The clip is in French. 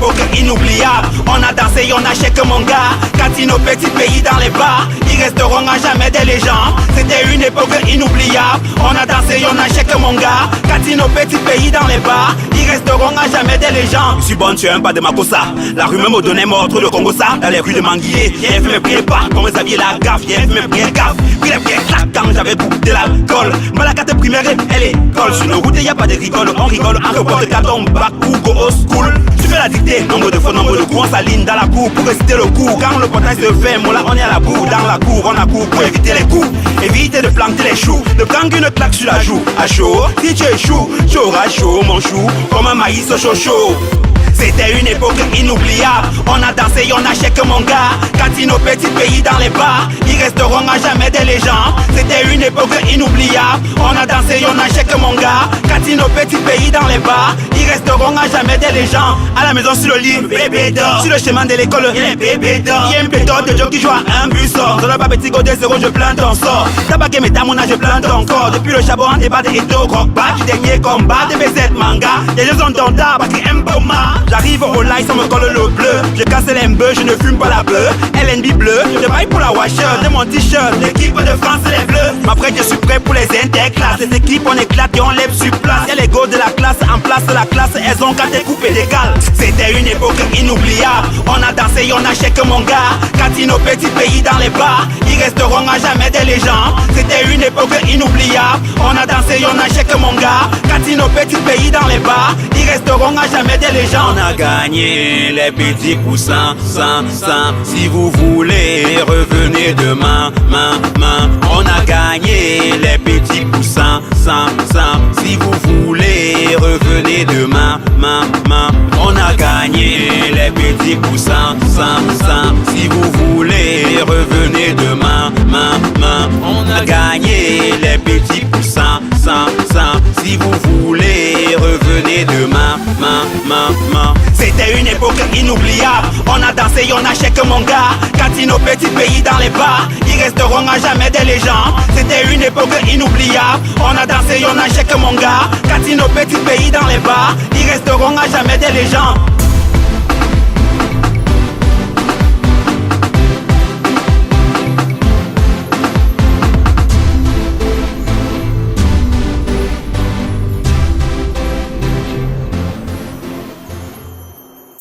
époque inoubliable. On a dansé, on a chèque mon gars. Catino, petit pays dans les bars, ils resteront à jamais des légendes. C'était une époque inoubliable. On a dansé, on a chèque mon gars. Catino, petit pays dans les bars, ils resteront à jamais des légendes. Je suis bon, tu es un pas de Makossa. La rue me donnait mort, trop de Congo ça. Dans les rues de Manguier, viens fait me prier pas. Comme vous aviez la gaffe, viens fait me prier gaffe. Puis les pieds claquent quand j'avais goûté l'alcool. Moi la carte primaire, elle est colle. Sur nos routes, y a pas de rigole, on rigole. En reporte carton, back ou go au school. Tu fais la dictée, nombre de faux, nombre de coups. On s'aligne dans la cour pour réciter le coup. Quand le portail se ferme, là on est à la bourre. Dans la cour, on a cours pour éviter les coups. Éviter de planter les choux, de prendre une claque sur la joue. À chaud, si tu échoues, j'aurai chaud mon chou. Comme un maïs au chaud chaud. C'était une époque inoubliable. On a dansé, on a chèque mon gars. Catino, petit pays dans les bars, ils resteront à jamais des légendes. C'était une époque inoubliable. On a dansé, on a chèque mon gars. Catino, petit pays dans les bars, ils resteront à jamais des légendes. À la maison sur le lit, bébé dort. Sur le chemin de l'école, il est bébé dort. Il y a une pétode de gens qui jouent à un bus sort. Sur le pas petit côté zéro, je plains ton sort. Tabac et métamona, je plains ton corps. Depuis le charbon en débat et au croque-pas. Du dernier combat de BZ manga. Les gens ont ton tabac qui aiment pas ma. J'arrive au light, ça me colle le bleu. Je casse l'embeu, je ne fume pas la bleue. LNB bleu, je baille pour la washer de mon t-shirt. L'équipe de France, les bleus. Après, je suis prêt pour les interclasses. Ces équipes, on éclate et on lève sur place. Y'a les go de la classe, en place de la classe. Elles ont qu'à découper des cales. C'était une époque inoubliable. On a dansé, on a chèque mon gars. Catino, petit pays dans les bars, ils resteront à jamais des légendes. C'était une époque inoubliable. On a dansé, on a chèque mon gars. Catino, petit pays dans les bars, ils resteront à jamais des légendes. On a gagné les petits poussins, si vous voulez, revenez demain, On a gagné les petits poussins, si vous voulez, revenez demain, On a gagné les petits poussins, si vous voulez, revenez demain, On a gagné les petits poussins, si vous voulez, revenez demain, C'était une époque inoubliable. On a dansé, on a chèque mon gars. Catino, petit pays dans les bars, ils resteront à jamais des légendes. C'était une époque inoubliable. On a dansé, on a chèque mon gars. Catino, petit pays dans les bars, ils resteront à jamais des légendes.